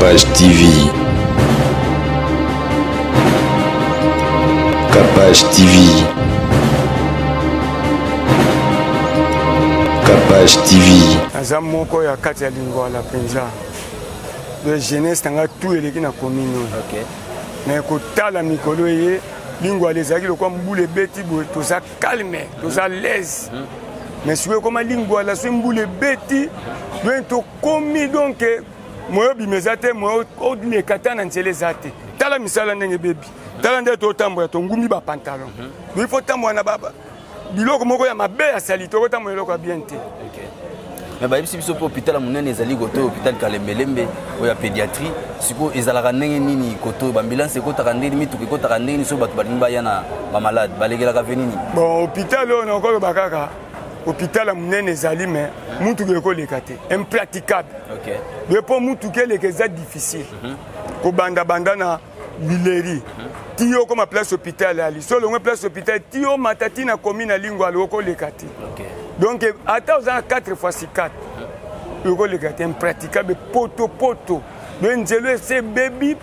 Capage TV. Capage TV. Capage TV. Aza moko ya kati ya Lingwala penza. De jeunesse tanga tout eleki na commune. OK. Na kotala mikolo ye Lingwala ezaki lokwa mbule beti bo toza calme, toza l'aise. Mais si vous comme Lingwala so mbule beti, donc to komi donc moyo bimezate moyo odle katana ntele zate. Tala misala ndenge baby. Tala nde to tambo ya to ngumi ba pantalon. Il faut tambo na baba. Biloko moko ya mabe ya salito ko tambo eloko bien te. OK. Mais ba yebisi biso po hôpital monene ezali koto hôpital Kalembelembe oya pédiatrie siko ezalaka ndenge nini koto ba ambulance ekotaka ndenge mituka ekotaka ndenge so bato balingi baya na ba malade balegelaka venini. Bon hôpital on encore bakaka hôpital monene ezali mais mutuka ekoleka te impraticable. OK. Mais pour mutuka eleka eza difficile. Ko banda banda na Bileri. Tio comme place hôpital ali solo on place hôpital tio matati na commune Lingwala okoleka te. OK. Donc, attends, 4 fois 4. Le gars est impraticable, poto. Donc, c'est baby,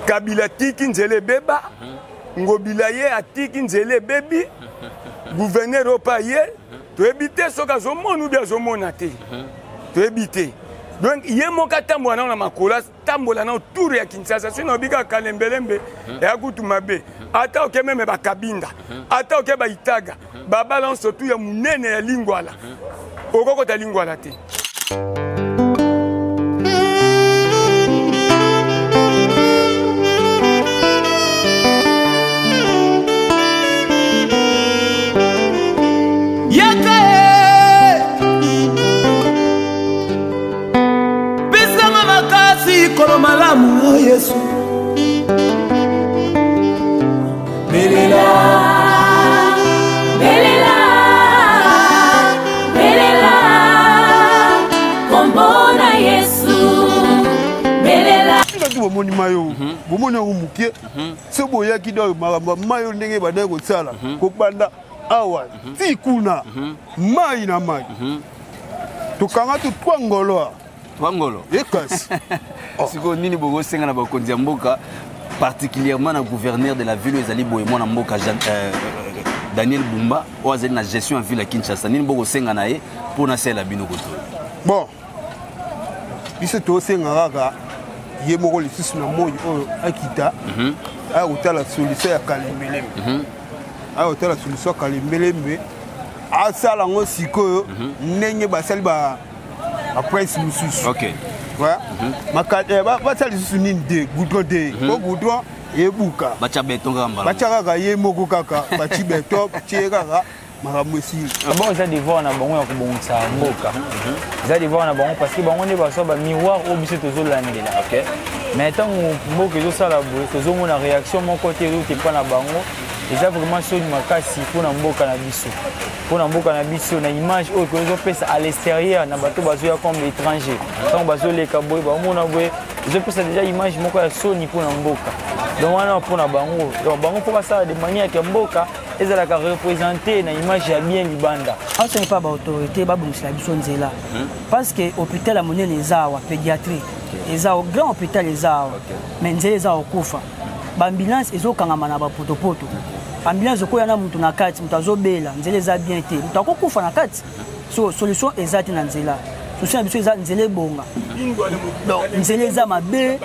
Kabila tiki, nzele beba, Ngobilaye atiki, nzele baby, gouverneur au paye, tu éviter ce que zomon ou bien zomon até. Tu éviter. Donc, il y a mon katambo na makola, tambola na tour ya Kinshasa, sinon bika Kalembelembe, et à Goutumabe. Attends, ok, même ba Kabinda, attends, ok, ba Itaga. Baba lance surtout ya munene ya Lingwala. Okoko ta Lingwala te. Yakae Bisanga makasi kolo malamu Yesu Belela bomoni mayo bomoni umukie se boya kido mayo ndenge badai ko sala ko banda awa ti kuna mai na mai to kanga to twangolo ekasi siko nini bogo senga na bakonzi ya mboka particulièrement na gouverneur de la ville ezali boyemo na mboka Daniel Bumba o azali na gestion en ville à Kinshasa nini bogo senga na ye pour na sela bino koto bon biso to senga kaka ye moko lisusu na moi oyo akita akotala solution ya Kalembelembe akotala solution ya Kalembelembe asala yango sikoyo ndenge basali ba presse mosusu basala lisusu nini te goudron te po goudron ebuka batia beton kaka ye moko kaka bati beton tie kaka makambo esili bon eza devoir na bango ya kobongisa mboka eza devoir na bango parce que bango nde baso bamiroir oyo biso tozolandela mais ntango mboka ezosala boye tozomona réaction moko te ezote mpa na bango eza vraiment soni makasi mpona mboka na biso na image oyo ezopesa à l'extérieur na bato bazoya comme étranger ntango bazoleka boye bamona boye ezopesa déjà image moko ya soni mpona mboka donc wana mpona bango donc bango mpo basala de manière ke mboka ezalaka représenter na image ya bien libanda ce n'est pas autorité babongisela biso nzela parce que hôpital ya monene eza awa pédiatrie eza au grand hôpital eza awa mais nzela eza okufa baambulance ezokangama na bapotopoto ambulance okoya na mutu na kati mutu azobela nzela eza bien te mutu akokufa na kati so solution eza te na nzela solution na biso eza nzela ebonga donc nzela eza mabe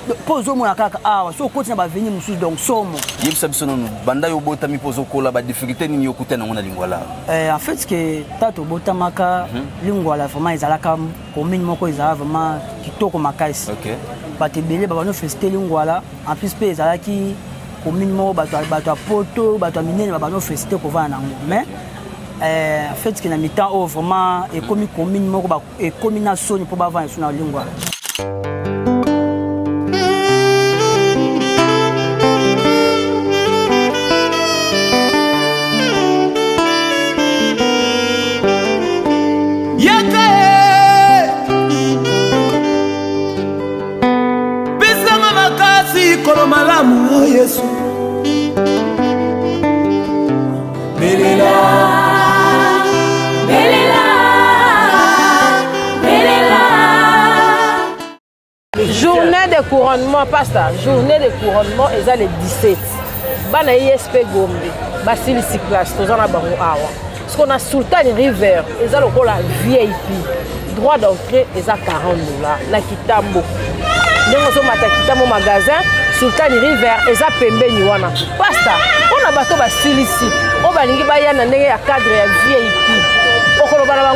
mpo ozomona kaka awa so okoti na baveni mosusu donc somo yebisa biso nono banda yo botami mpo ozokola badifficulté nini yokutana yango na Lingwala en fait que tato botamaka Lingwala vraiment ezalaka commune moko ezala vraiment kitoko makasi bato ebele babano fesite Lingwala en plus mpe ezalaki commune moko bato ya poto bato ya minene babano fesite kovana nango mais en fait que na mitan oyo vraiment ekomi commune moko ekomi na soni mpo bavana esu na Lingwala Yakae Bisanga makasi kolo malamu Yesu Belela Journée de couronnement, pasteur. Journée de couronnement, ils ont les 17. Bana ISP Gombe, Basili Cyclas, tous en Abaron Awa. Parce qu'on a Sultan River, ils ont encore la VIP. Droit d'entrée, ils ont $40. La Kitambo. Nous sommes à Kitambo magasin, Sultan River, ils ont Pembe Niwana. Pasteur, on a bateau Basili ici. On va aller à un cadre VIP. On va aller à un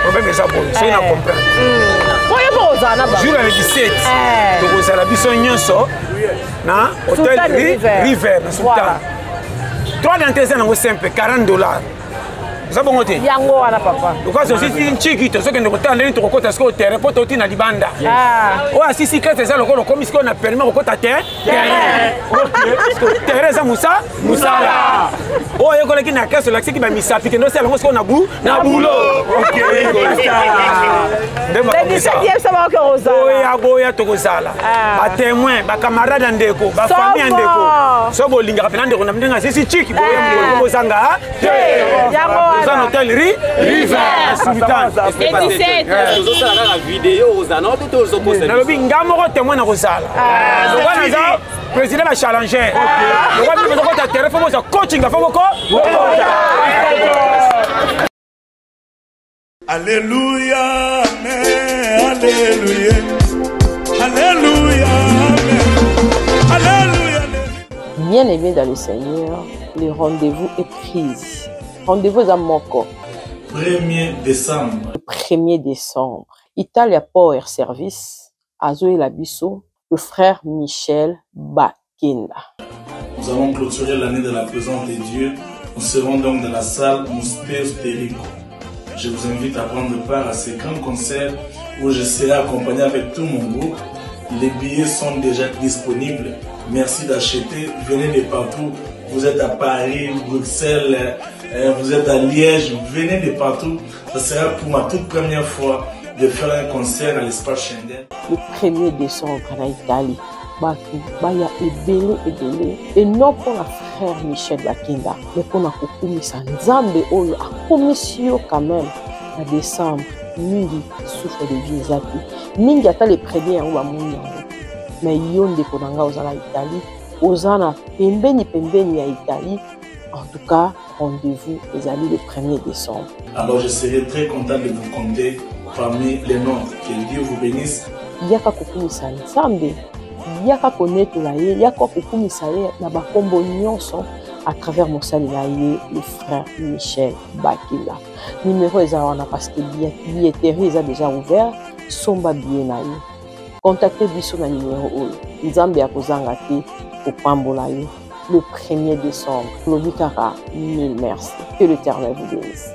problème est bon, c'est une comprendre. Jour le 17, tu vas à la Bisson Nyonso, na hôtel River, na Sultan. 3 d'entrée c'est simple, $40. Ça bon côté. Yango ala papa. Donc ça c'est une chiquite, ce que nous côté aller tu côté ce terrain pour toi na libanda. Ouais si si que ça le comme ce qu'on a permis au côté terrain. OK. Terrain ça Moussa Moussala. Oh yoko la kina kaso la qui ba misa pique non c'est ce qu'on a bout na boulot. OK. Le 17e ça va encore Rosa. Boya to Rosala. Ba témoin, ba camarade ndeko, ba famille ndeko. So bo linga pe ndeko na mdenga si chiki boya mo sanga. Yango dans l'hôtel River. C'est 17. Vous avez la vidéo aux annonces, tout aux opposés. Le Ngamoro témoin dans Rosala. Le président va challenger. Le roi de terrain, il faut coaching, il faut Alléluia, Amen, Alléluia, Alléluia, Amen, Alléluia. Bien aimé dans le Seigneur, le rendez-vous est pris. Rendez-vous à Moko. 1er décembre. Le 1er décembre. Italia Power Service, Azoé Labisso, le frère Michel Bakenda. Nous allons clôturer l'année de la présence de Dieu. Nous serons donc dans la salle Muspers Perico. Je vous invite à prendre part à ce grand concert où je serai accompagné avec tout mon groupe. Les billets sont déjà disponibles. Merci d'acheter. Venez de partout. Vous êtes à Paris, Bruxelles, vous êtes à Liège. Venez de partout. Ça sera pour ma toute première fois de faire un concert à l'espace Schengen. Le 1er décembre en Italie. Baya ebele. Et non pour la frère Michel Bakenda, mais pour la Kokumisa Nzambe Oyo, à commission quand même, en décembre, Mingi souffre de vie exacte. Mingi attend les premiers en Ouamouni. Mais Yonde Konanga aux Italie, Ozana Pembeni à Italie. En tout cas, rendez-vous les amis le 1er décembre. Alors je serai très content de vous compter parmi les noms. Que Dieu vous bénisse. Yaka Kokumisa Nzambe. Yaka connaître la ye, yaka kokumisa ye na bakombo nyonso à travers mon salinaye le frère Michel Bakila. Numéro ezana parce que billetterie est déjà ouvert, somba bien na ye. Contactez biso na numéro oyo. Nzambe akozanga te kopambola yo le 1er décembre. Lobikara, mille merci. Que l'Éternel vous bénisse.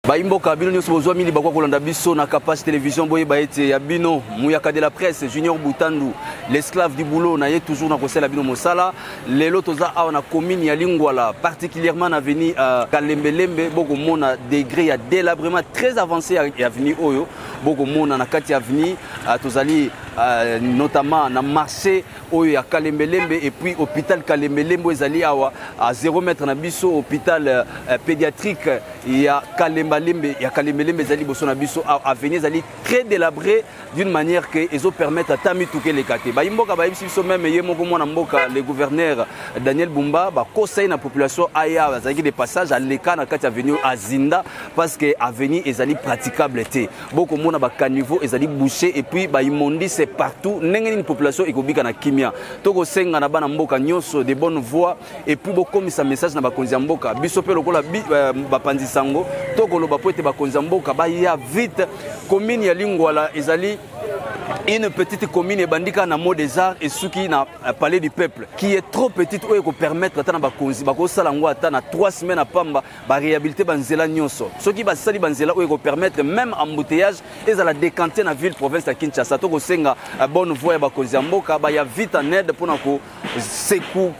Baimboka bino nyonso bozwa mili bakwa kolanda biso na Capacité Télévision boye baete ya bino muyaka de la presse Junior Butandu l'esclave du boulot na ye toujours na kosela bino mosala lelo toza awa na commune ya Lingwala particulièrement na veni Kalembelembe boko mona degré ya délabrement très avancé ya veni oyo boko mona na kati ya veni tozali notamment na marché oyo ya Kalembelembe et puis hôpital Kalembelembe ezali awa à 0 mètre na biso hôpital pédiatrique ya Kalembelembe ezali boso na biso avenir ezali très délabré d'une manière que ezo permettre tami touker les kate ba imboka ba biso même ye moko mwana mboka le gouverneur Daniel Bumba ba conseil na population aya bazaki de passage à leka na kati avenir Azinda parce que avenir ezali praticable té boko mona ba caniveau ezali bouché et puis ba immondice partout ndenge une population ekobika na kimia toko senga na bana mboka nyonso de bonne voix et puis bokomisa message na bakonzi ya mboka biso pe lokola ba pandisango toko loba po ete bakonzi ya mboka baya vite commune ya Lingwala ezali une petite commune bandika na mot des arts et souki na palais du peuple qui est trop petite oyo ko permettre ata na bakonzi bako sala ngo ata na 3 semaines à pamba ba réhabiliter banzela nyonso soki ba sali banzela oyo ko permettre même embouteillage et à la décanter na ville province de Kinshasa to ko senga bonne voie ya bakonzi ya mboka ba ya vite en aide pour na ko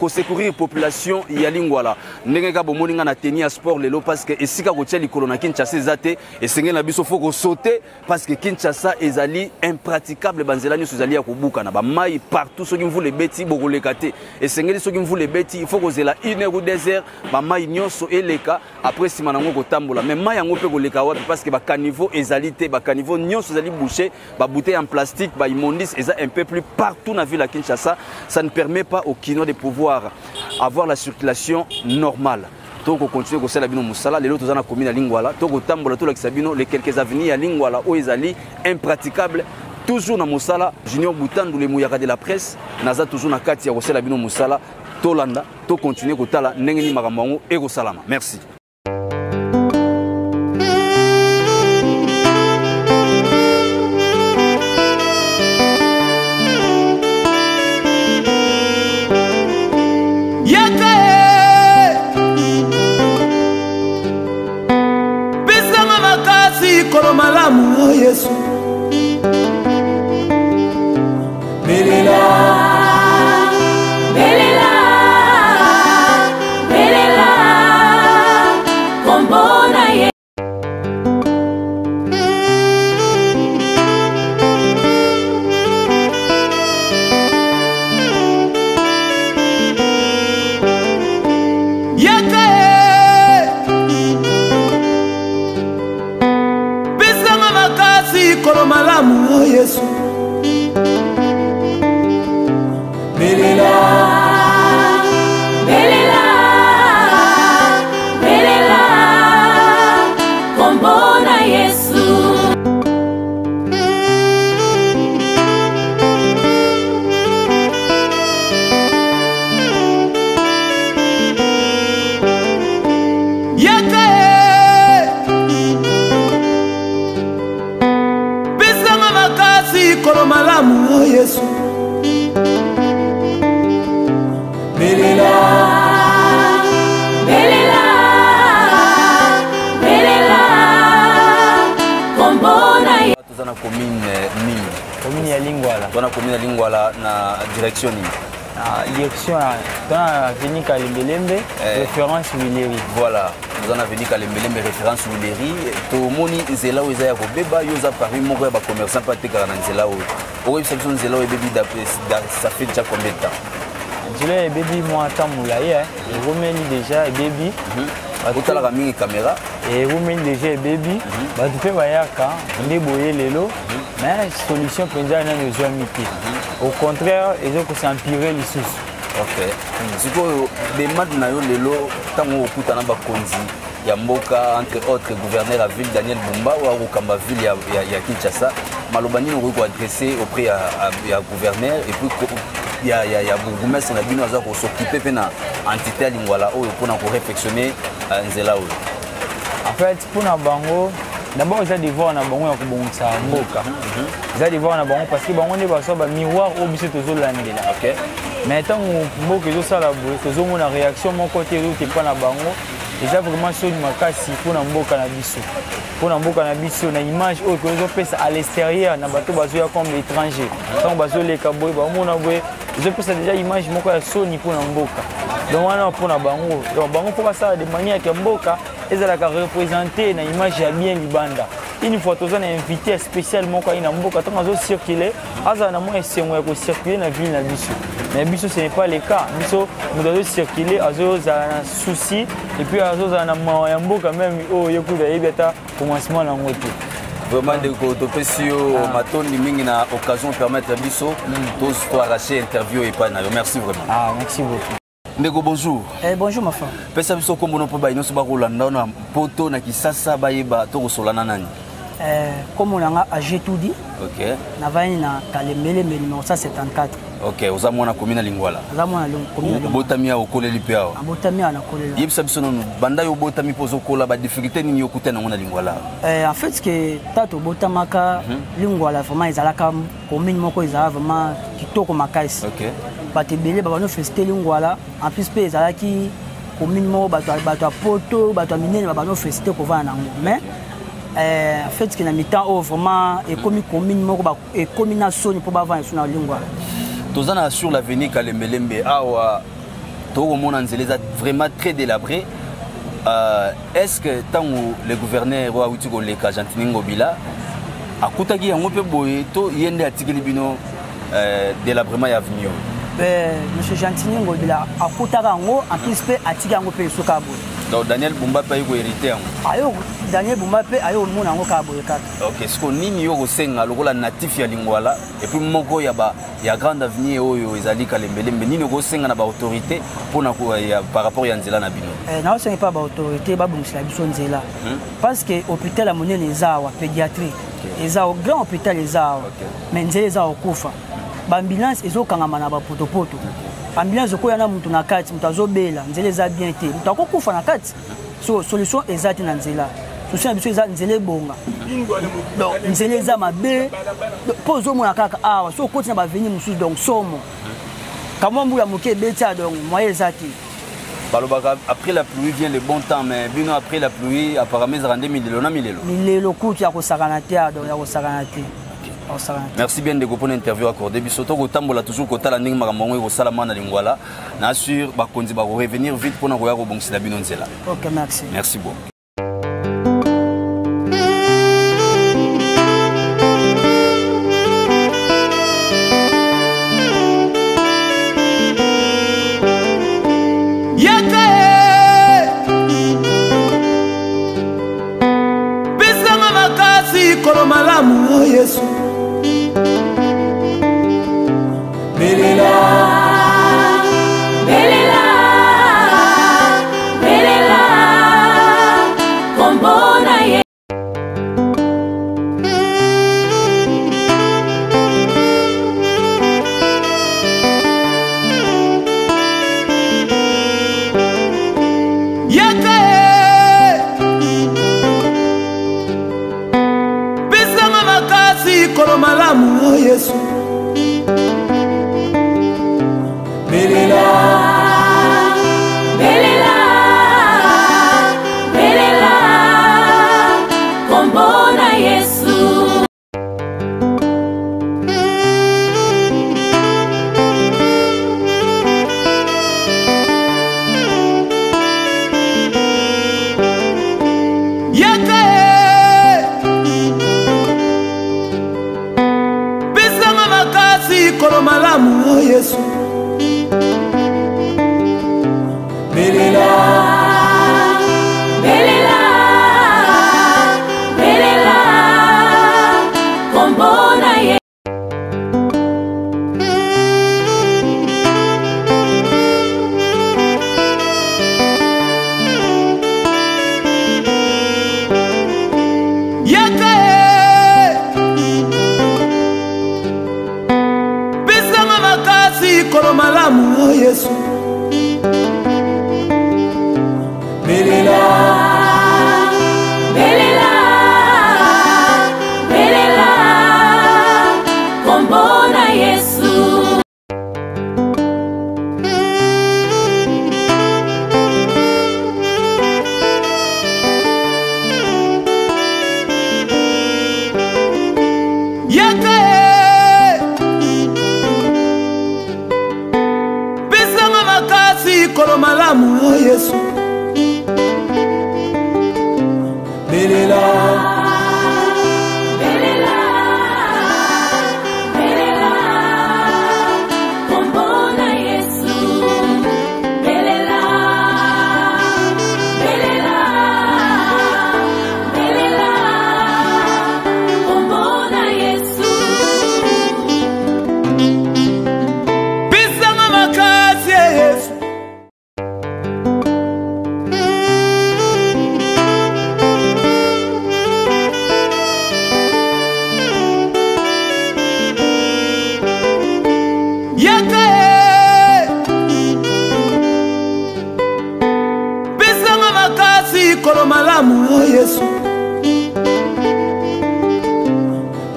secourir population ya Lingwala ndenge ka bomoni nga na tenir sport lelo parce que esika ko tia likolo na Kinshasa ezate et sengé na biso faut ko sauter parce que Kinshasa ezali impraticable exemple banzela nyonso ezali ya kobukana bamai partout soki mvula ebeti bokoleka te esengeli soki mvula ebeti il faut kozela 1 heure ou 2 heures bamai nyonso eleka après nsima nango kotambola mais mai yango mpe koleka wapi parce que bakaniveau ezali te bakaniveau nyonso ezali bouché babouteille en plastique baimmondice eza un peu plus partout na ville ya Kinshasa. Ça ne permet pas aux Kinois de pouvoir avoir la circulation normale. Toko continuer kosala bino musala lelo tozana commune ya Lingwala toko tambola to la kisabino les quelques avenirs à Lingwala o ezali impraticable toujours na musala Junior Butandu le muyaka de la presse naza toujours na kati ya kosala bino musala tolanda to continuer kotala ndenge ni makambo yango eko salama. Merci. Kolo malamu oh Yesu Belela Belela Belela Kombona ye Kolo malamu oh Yesu Belela Belela Belela Kombona Yesu Kolo malamu oh Yesu Belela Belela Belela Kombona ye Tozana commune nini commune ya Lingwala tozana commune ya Lingwala na direction nini direction dans avenue Kalembelembe référence Wileri. Voilà, nous en avenue Kalembelembe référence Wileri. Tout moni nzela o ezaya ko beba yo za parmi moko ya ba commerçant pa tekala na nzela o. O reception nzela o bebi ça fait déjà combien de temps? Nzela e bebi moi tamula ye, e romeli déjà e bebi. Otala ka mingi caméra et romeli déjà e bebi. Ba tu pe bayaka nde boye lelo. Mais solution penza na nos amitiés. Au contraire, ils ont s'empirer les sous. Ok. C'est quoi demande na yo lelo tango okuta na ba konzi ya mboka entre autres gouverneur la ville Daniel Bumba ou Kamba ville ya Kinshasa. Malobani on ko adresser auprès ya gouverneur et puis il y a bourgmestre na bino za ko s'occuper pe na entité ya Lingwala o pour na ko réflexionner nzela o. En fait pour na bango d'abord ils ont des voix na bango ya ko bongisa mboka. Ils ont des voix na bango parce que bango ne ba so ba miroir au biso to zolandela. OK. Mais tant mboka zo sala boye to zo mona réaction mon côté route pas na bango. Ils ont vraiment chose makasi pour na mboka na biso. Pour na mboka na biso na image o ko zo pesa à l'extérieur na bato bazo ya comme étranger. Tant bazo le kaboy ba mona boye ils ont pesa déjà image moko ya soni pour na mboka. Donc wana pour na bango. Donc bango pour ça de manière que mboka ezalaka représenter na image ya bien libanda. Une fois tous on a invité spécialement quand il a mboka tant azo circuler aza na mo esengo ya ko circuler na ville na biso. Mais biso ce n'est pas le cas. Biso nous devons circuler azo za souci et puis azo za na mboka même oh yokuda yebeta commencement na ngoto. Vraiment de Kotopesio Matoni mingi na occasion permettre biso tous to arracher interview et pas na. Merci vraiment. Ah merci beaucoup. Ndeko bonjour. Bonjour ma femme. Pesa biso kombo no po ba inoso ba kolanda na poto na Kisasa bayeba to kosolana nani. Comme on a tout dit. OK. Na vani na Kalembele mais numéro 174. OK, oza mona commune Lingwala. Oza mona commune Lingwala. Botamia okoleli pe awa. Botamia na kolela. Yebisa biso no banda yo botami pozo kola ba difficulté nini yokuta na mona Lingwala. En fait ce que tato botamaka Lingwala vraiment ezalaka commune moko ezala vraiment kitoko makasi. OK. Bato ebele babano festé Lingwala en plus pe ezalaki commune moko bato a poto bato a minene babano festé kovana nango mais en fait que na mitan o vraiment et comme commune moko ba et combination pour ba vendre sur na Lingwala. Tozana sur l'avenue Kalembelembe awa to mona nzeleza vraiment très délabré. Est-ce que tant le gouverneur wa uti ko leka Gentini Ngobila akutaki yango pe boye to yende atikeli bino délabrement ya avenue. Monsieur Gentini ngobila akutaka yango en plus pe atiki yango pe soka boye. Donc Daniel Bumba pe ko hérité yango. Ayo Daniel Bumba pe ayo mona yango ka boye kaka. OK, siko nini yo kosenga lokola natif ya Lingwala et puis moko ya grande avenir oyo ezali kalembele mais nini kosenga na ba autorité pona ko ya par rapport ya nzela na bino. Na osenga pas ba autorité ba bungisa biso nzela. Parce que hôpital la monene ezawa pédiatrie. Ezawa grand hôpital ezawa. Mais nzela ezawa kufa. Ba ambulance ezokangama na ba potopoto. Ambulance ko yana mutu na kati mutu azobela nzela eza bien te. Mutu akokufa na kati. So solution ezati na nzela. Solution biso eza nzela bonga. Donc nzela eza mabe. Pozo mona kaka awa so koti na ba venir mususu donc somo. Comment mbuya moke betia donc moyen ezati. Balobaka après la pluie vient le bon temps mais bino après la pluie apparemment ils rendent milelo na milelo. Milelo kuti ya ko sakana te donc ya ko sakana te. Merci bien de répondre à l'interview accordée. Bisoto kotambola toujours kotala ndenge makambo ngo salama na Lingwala. Na sûr ba konzi ba revenir vite pour na koya ko bongisa bino nzela. OK, merci. Merci beaucoup. Bisanga makasi kolo malamu Yesu. Belela, belela, belela, kombona ye. Yakae, bisanga makasi kolo malamu Yesu. Belela, belela, belela, kombona Yesu. Yakae, bisanga makasi kolo malamu Yesu. Belela, belela, belela, kombona ye. Yakae, bisanga makasi kolo malamu Yesu. Belela, belela, belela, kombona Yesu. Yakae, bisanga makasi kolo malamu Yesu. Belela. Kolo malamu Yesu.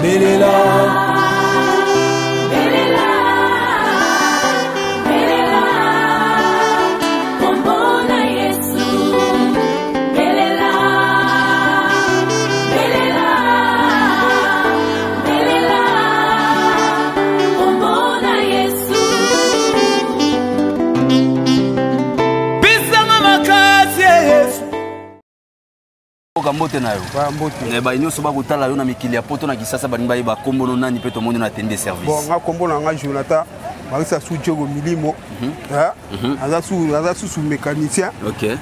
Belela. Kambote na yo. Ba mbote. Ba nyoso ba kutala yo na mikili ya poto na kisasa ba nimba ba kombo no nani peto mondo na tende service. Bon, nga kombo na nga Jonathan, ba sa su Diogo Milimo. Aza su mécanicien. OK.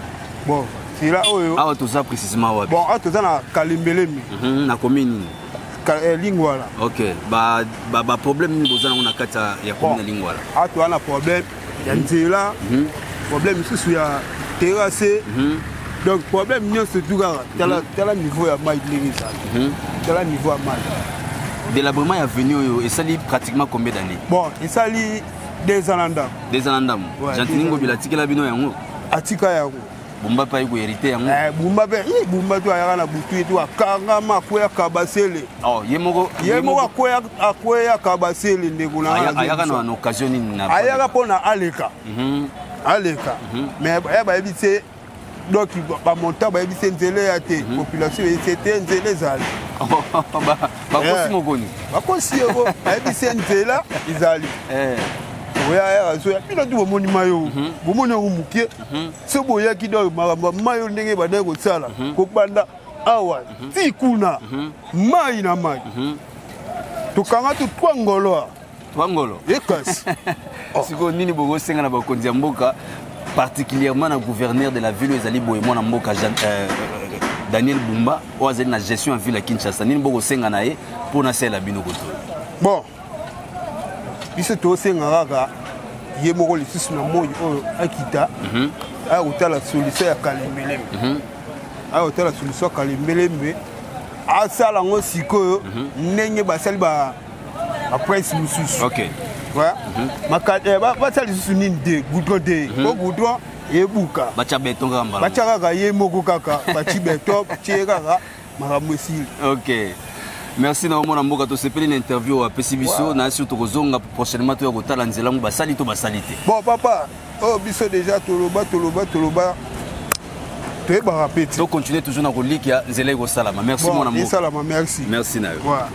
Bon, c'est là oyo. Ah, tout ça précisément wapi? Bon, tout ça na Kalimbelemi. Na commune. Lingwala. OK. Ba problème ni bozana na kata ya commune Lingwala. Ah, tu as un problème. Ya nzela. Problème sous ya terrassé. Donc problème nous c'est tout gars. Tel niveau ya maille l'église. Tel niveau ya maille. Délabrement est venu et ça lit pratiquement combien d'années? Bon, et ça lit 2 ans d'âme. 2 ans d'âme. Jantiningo bilatiki la bino yango. Atika yango. Bumba pa yuko hérité yango. Bumba to ayaka na butu to akanga makwea kabasele. Oh, yemoko akwea kabasele ndeko na. Ayaka na occasion ni na. Ayaka pona aleka. Aleka. Mais ba ebise donc ba monta ba ebise nzele ya te population était nzele zali. Ba kosi mokoni. Ba kosi yo ba ebise nzela izali. Oya so ya pina tu bomoni mayo. Bomoni umukie. So boya kido mayo ndenge ba ndeko sala. Ko banda awa ti kuna. Mai na mai. Tukanga tu twangolo. Twangolo. Ekas. Siko nini bogo senga na ba konzi ya mboka particulièrement le gouverneur de la ville ezali boyemo na mboka Daniel Bumba o azali na gestion en ville à Kinshasa nini bogo senga na ye pour na sela bino koto. Bon. Biso to senga kaka ye moko lisusu na moyi oyo akita a utala solution ya Kalimbeleme. A utala solution ya Kalimbeleme a sala ngo sikoyo ndenge basali ba presse mususu. OK. Voilà. Makade ba sali susu nini de goudron de. Ko goudron e buka. Bacha beton gamba. Bacha kaka ye moko kaka bachi beton tie kaka makamwesi. OK. Merci na mona mboka to sepeli na interview à Pesibiso na surtout kozonga prochainement to ya kotala nzela ngo basali to basalite. Bon papa, oh biso déjà toloba. Tu es barapeti. Donc continuez toujours na kolikia nzela ko salama. Merci bon, mona mboka. Salama, merci. Merci na yo. Voilà.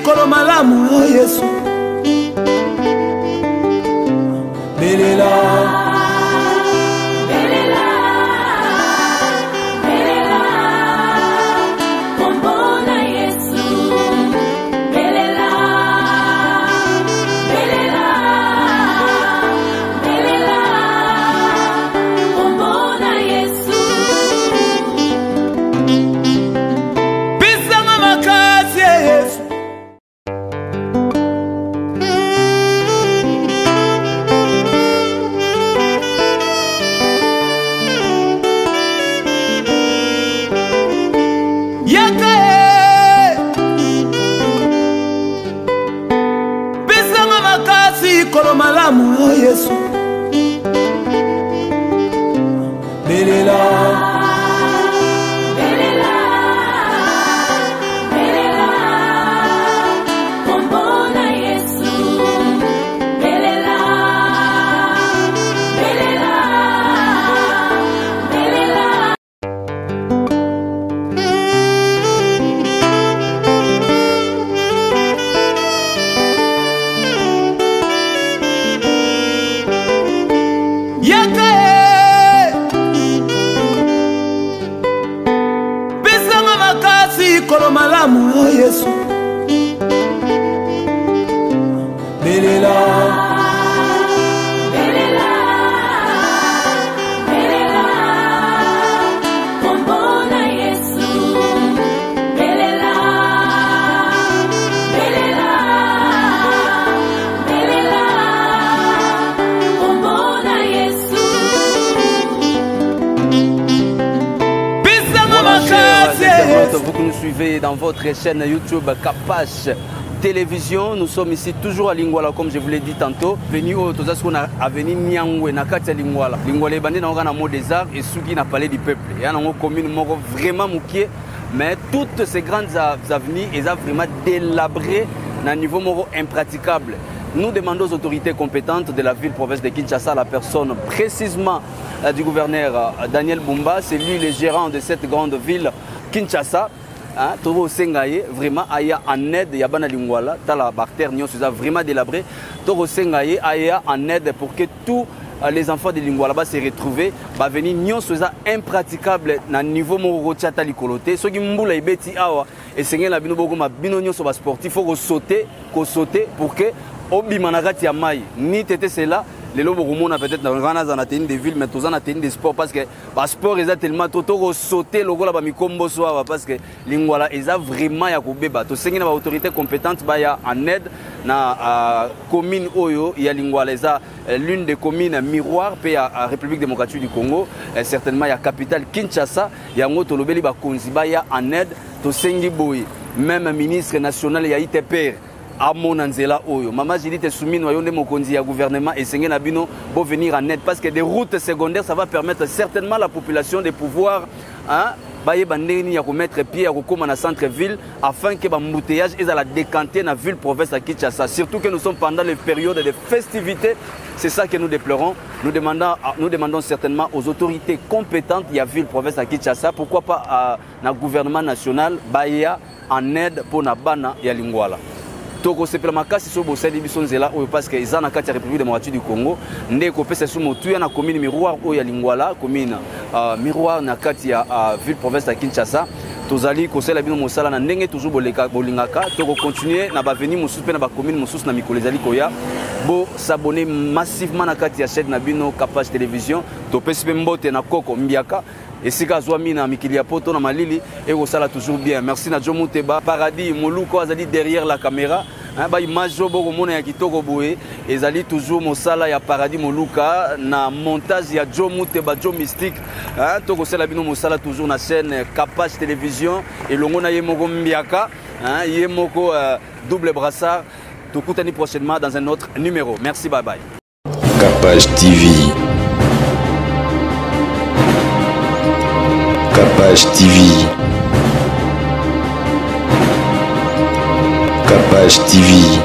Kolo malamu oh Yesu Belela Belela Belela Kombona Yesu Belela Belela Belela Kombona Yesu Pisanga makasi Yesu Kolo malamu oh Yesu Belela Belela Belela Kombona Yesu Belela Belela Belela Kolo malamu oh Yesu Belela Belela Belela Kombona Yesu Belela Belela Belela Kombona Yesu Pisanga makasi Vous que nous suivez dans votre chaîne YouTube Capache Télévision, nous sommes ici toujours à Lingwala comme je vous l'ai dit tantôt. Venu au Tozasko na avenue Nyangwe na kati Lingwala. Lingwala ebandi na ngana mot des arts et Suki na palais du peuple. Il y a une commune moko vraiment moukié, mais toutes ces grandes avenues elles ont vraiment délabré na niveau moko impraticable. nous demandons aux autorités compétentes de la ville-province de Kinshasa, la personne précisément du gouverneur Daniel Bumba, c'est lui le gérant de cette grande ville Kinshasa. Tovo Sengaye, vraiment, aya en aide, Yabana Lingwala, Tala Barter, Nyon, vraiment délabré. Tovo Sengaye, aya en aide pour que tous les enfants de Lingwala se retrouvent, va venir Nyon, impraticable na niveau Morochata Likolote. Ce qui mboula et beti awa, et c'est la bino bogoma, bino Nyon soit sportif, il faut sauter pour que Obi Managati Amai, ni tete cela. Les lobes peut-être dans la des villes, mais tous en atteint des sports parce que le sport est tellement tout sauté le gola mi combo soa parce que lingwala est vraiment ya kubeba to sengi na autorité compétente ba ya en aide na commune oyo ya lingwala eza l'une des communes miroir pe à République démocratique du Congo certainement ya capitale Kinshasa ya ngoto lobeli ba konzi ba ya en aide to sengi boy même ministre national ya ITPR à mon anzela oyo mama Jili te soumis noyonde mokonzi ya gouvernement et sengé na bino pour venir en aide parce que des routes secondaires ça va permettre certainement à la population de pouvoir baye bandeni ya mettre pied à kokoma na centre ville afin que l'embouteillage est à la décanter na ville province à Kinshasa surtout que nous sommes pendant les périodes de festivités c'est ça que nous déplorons nous demandons certainement aux autorités compétentes ya ville province à Kinshasa pourquoi pas na gouvernement national baye en aide pour na bana ya lingwala. Toko sepela makasi so bosali biso nzela oyo parce que ils na kati ya République démocratique du Congo ndeko pesa so motu ya na commune miroir oyo ya Lingwala commune miroir na kati ya ville province de Kinshasa tozali kosala bino mosala na ndenge toujours bolingaka toko continuer na ba venir mosusu pe na ba commune mosusu na mikolo ezali koya bo s'abonner massivement na kati ya chaîne na bino Kapage télévision to pesi pe mbote na koko mbiaka et si Gazouami na Mikilia Poto na Malili et au sala toujours bien. Merci na Jomo Teba Paradis Moluko azali derrière la caméra. Ba image boko mona ya kitoko boé ezali toujours mosala ya Paradis Moluka na montage ya Jomo Teba Jo Mystique. Toko sala bino mosala toujours na chaîne Kapage télévision et longo na yemoko mbiaka yemoko double brassard. Tokutani prochainement dans un autre numéro. Merci, bye bye. Kapage TV. Kapage TV. Kapage TV.